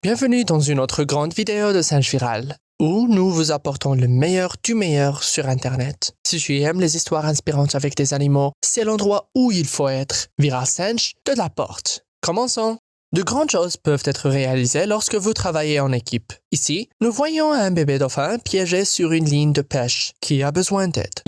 Bienvenue dans une autre grande vidéo de Singe Viral, où nous vous apportons le meilleur du meilleur sur Internet. Si tu aimes les histoires inspirantes avec des animaux, c'est l'endroit où il faut être. Viral Singe te l'apporte. Commençons! De grandes choses peuvent être réalisées lorsque vous travaillez en équipe. Ici, nous voyons un bébé dauphin piégé sur une ligne de pêche qui a besoin d'aide.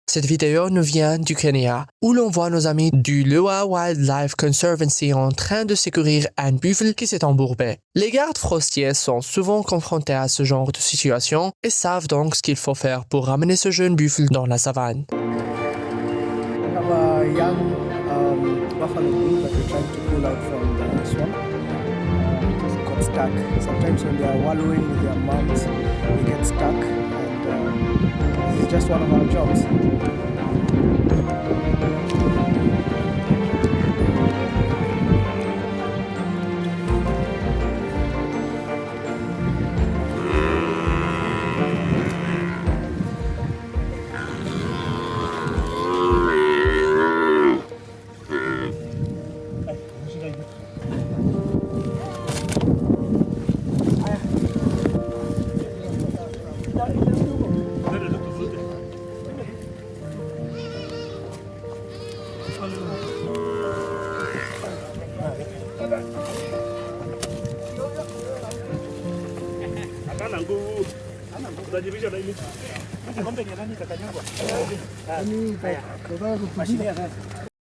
Cette vidéo nous vient du Kenya, où l'on voit nos amis du Lua Wildlife Conservancy en train de secourir un buffle qui s'est embourbé. Les gardes forestiers sont souvent confrontés à ce genre de situation et savent donc ce qu'il faut faire pour ramener ce jeune buffle dans la savane. We have a young buffalo bull that we're trying to pull out from the swamp. Just got stuck. Sometimes when they are wallowing with their moms, they get stuck, and this is just one of our jobs.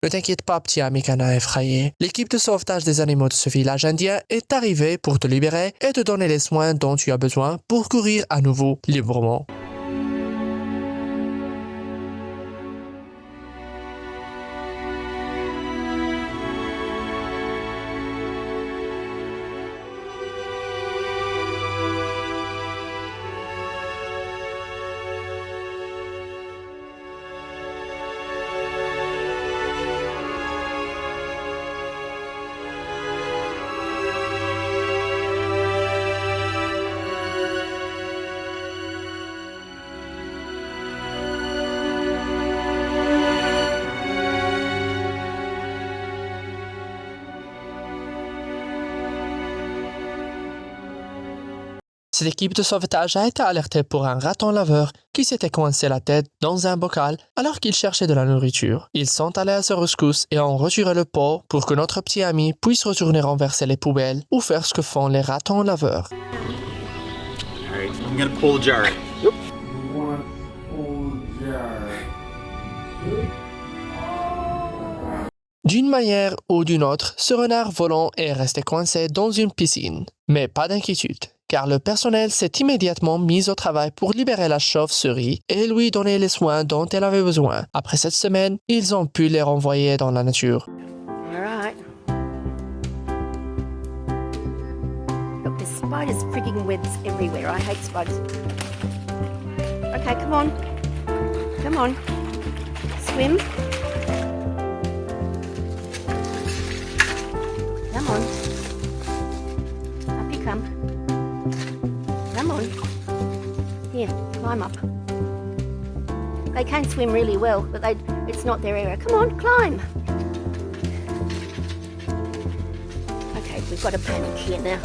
Ne t'inquiète pas, petit ami canard effrayé. L'équipe de sauvetage des animaux de ce village indien est arrivée pour te libérer et te donner les soins dont tu as besoin pour courir à nouveau librement. Cette équipe de sauvetage a été alertée pour un raton laveur qui s'était coincé la tête dans un bocal alors qu'il cherchait de la nourriture. Ils sont allés à sa rescousse et ont retiré le pot pour que notre petit ami puisse retourner renverser les poubelles ou faire ce que font les ratons laveurs. All right, I'm gonna pull the jar. D'une manière ou d'une autre, ce renard volant est resté coincé dans une piscine. Mais pas d'inquiétude, car le personnel s'est immédiatement mis au travail pour libérer la chauve-souris et lui donner les soins dont elle avait besoin. Après cette semaine, ils ont pu les renvoyer dans la nature. All right. Look, there's spiders frigging webs everywhere. I hate spiders. Okay, come on. Come on. Swim. Come on. Up you come. Come on. Here, climb up. They can swim really well, but it's not their area. Come on, climb. Okay, we've got a panic here now.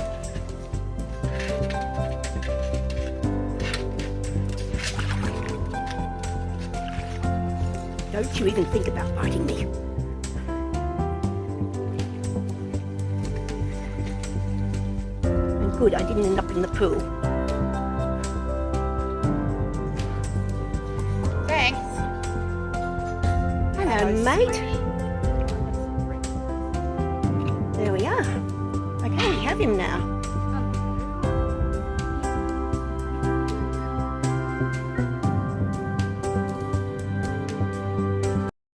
Don't you even think about biting me. And good, I didn't end up in the pool. Thanks. Hello, mate. There we are. Okay, we have him now.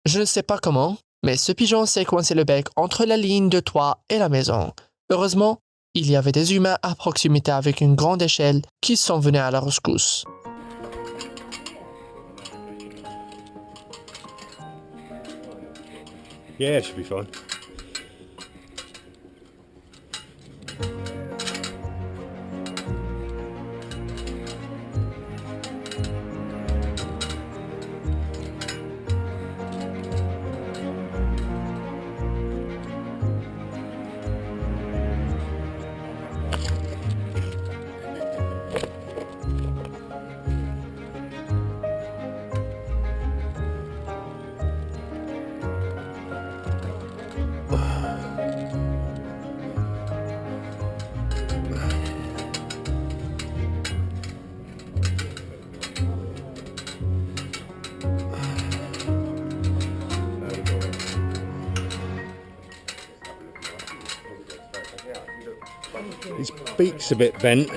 Je ne sais pas comment, mais ce pigeon s'est coincé le bec entre la ligne de toit et la maison. Heureusement, il y avait des humains à proximité avec une grande échelle qui s'en venaient à la rescousse. Yeah, it should be fun. His beak's a bit bent.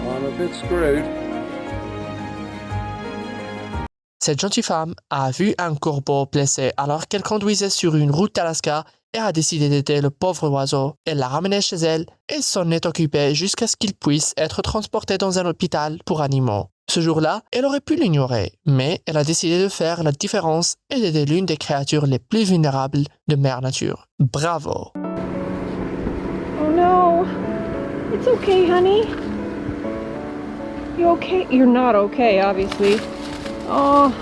I'm a bit screwed. Cette gentille femme a vu un corbeau blessé alors qu'elle conduisait sur une route d'Alaska et a décidé d'aider le pauvre oiseau. Elle l'a ramené chez elle et s'en est occupée jusqu'à ce qu'il puisse être transporté dans un hôpital pour animaux. Ce jour-là, elle aurait pu l'ignorer, mais elle a décidé de faire la différence et d'aider l'une des créatures les plus vulnérables de Mère Nature. Bravo! Oh no. It's okay, honey. You okay? You're not okay, obviously. Oh.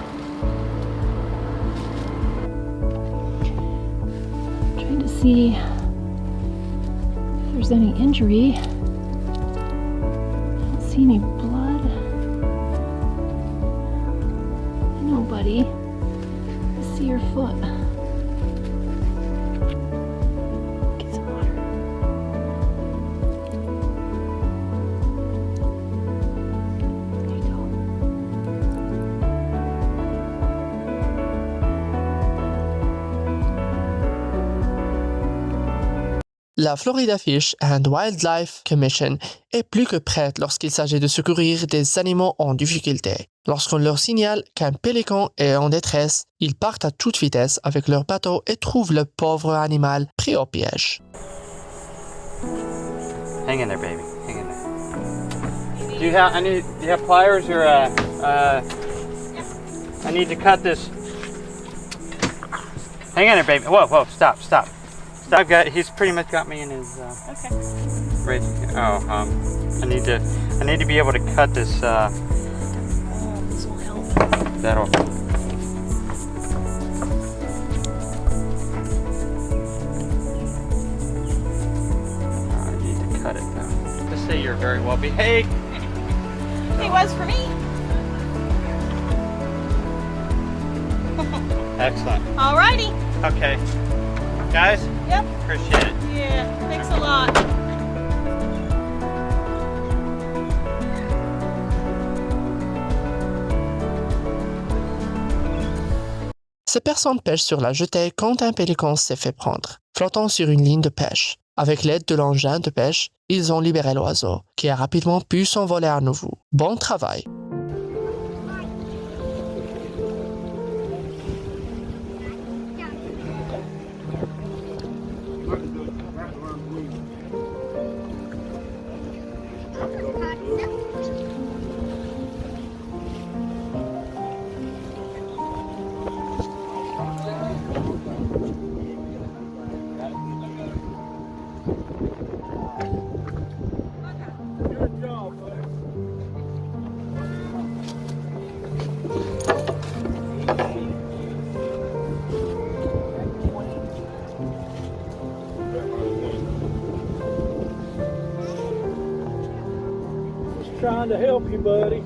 Trying to see if there's any injury. I don't see any blood. No, buddy. I see your foot. Get some water. There you go. La Florida Fish and Wildlife Commission est plus que prête lorsqu'il s'agit de secourir des animaux en difficulté. Lorsqu'on leur signale qu'un pélican est en détresse, ils partent à toute vitesse avec leur bateau et trouvent le pauvre animal pris au piège. Hang in there, baby. Hang in there. Do you have pliers or I need to cut this. Hang in there, baby. Whoa, stop. He's pretty much got me in his. Okay. Right. I need to be able to cut this. This will help. That'll. I need to cut it now. Just say you're very well behaved. He was for me. Excellent. Alrighty. Okay. Guys? Yep. Appreciate it. Yeah, thanks a lot. Ces personnes pêchent sur la jetée quand un pélican s'est fait prendre, flottant sur une ligne de pêche. Avec l'aide de l'engin de pêche, ils ont libéré l'oiseau, qui a rapidement pu s'envoler à nouveau. Bon travail! Trying to help you, buddy. You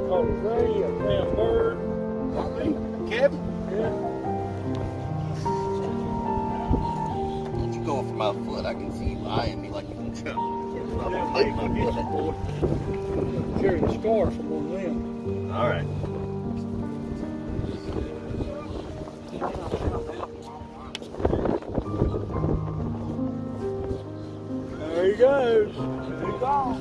caught a gray, a brown bird. Kevin? Yeah. Don't you go for my foot? I can see you eyeing me like you can jump. Carry the scar from one of them. All right. There he goes. There he goes.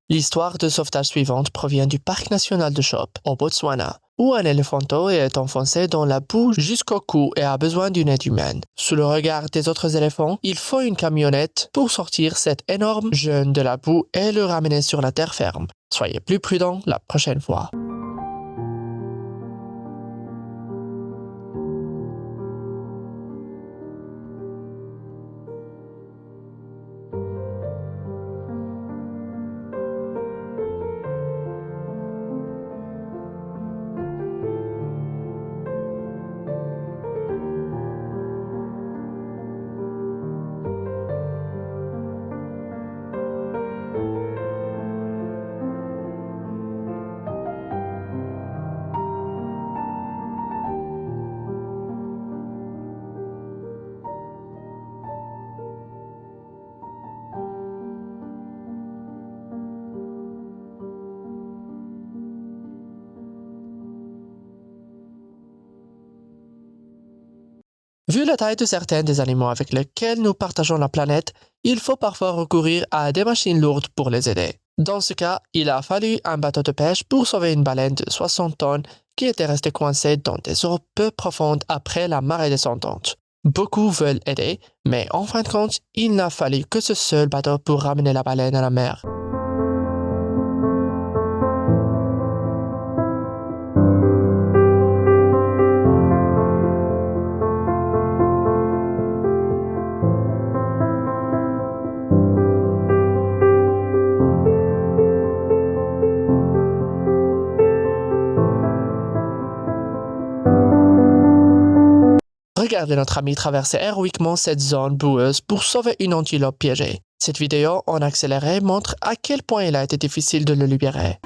L'histoire de sauvetage suivante provient du parc national de Chop, au Botswana, où un éléphanteau est enfoncé dans la boue jusqu'au cou et a besoin d'une aide humaine. Sous le regard des autres éléphants, il faut une camionnette pour sortir cet énorme jeune de la boue et le ramener sur la terre ferme. Soyez plus prudents la prochaine fois. Vu la taille de certains des animaux avec lesquels nous partageons la planète, il faut parfois recourir à des machines lourdes pour les aider. Dans ce cas, il a fallu un bateau de pêche pour sauver une baleine de 60 tonnes qui était restée coincée dans des eaux peu profondes après la marée descendante. Beaucoup veulent aider, mais en fin de compte, il n'a fallu que ce seul bateau pour ramener la baleine à la mer. Regardez notre ami traverser héroïquement cette zone boueuse pour sauver une antilope piégée. Cette vidéo en accéléré montre à quel point il a été difficile de le libérer.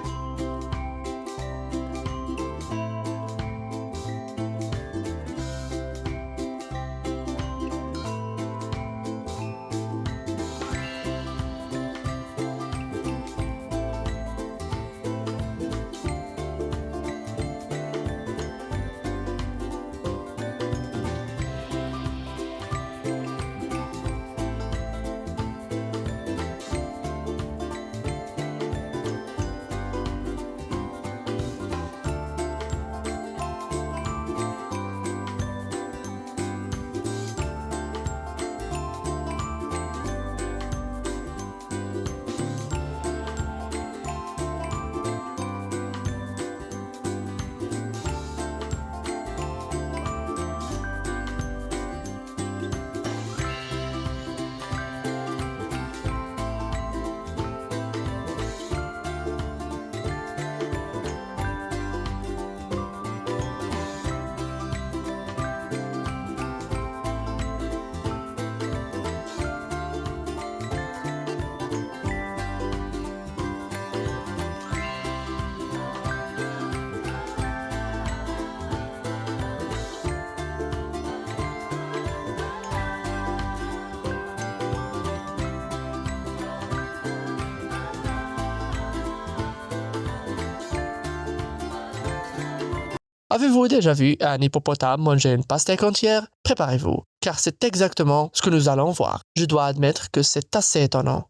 Avez-vous déjà vu un hippopotame manger une pastèque entière? Préparez-vous, car c'est exactement ce que nous allons voir. Je dois admettre que c'est assez étonnant.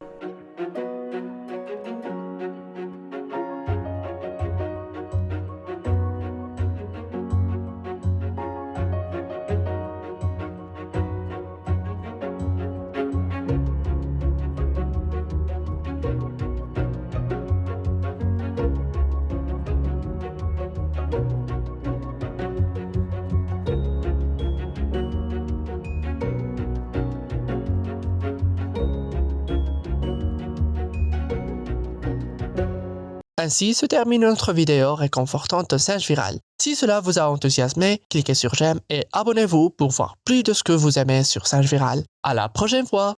Ainsi se termine notre vidéo réconfortante de singe viral. Si cela vous a enthousiasmé, cliquez sur j'aime et abonnez-vous pour voir plus de ce que vous aimez sur singe viral. À la prochaine fois!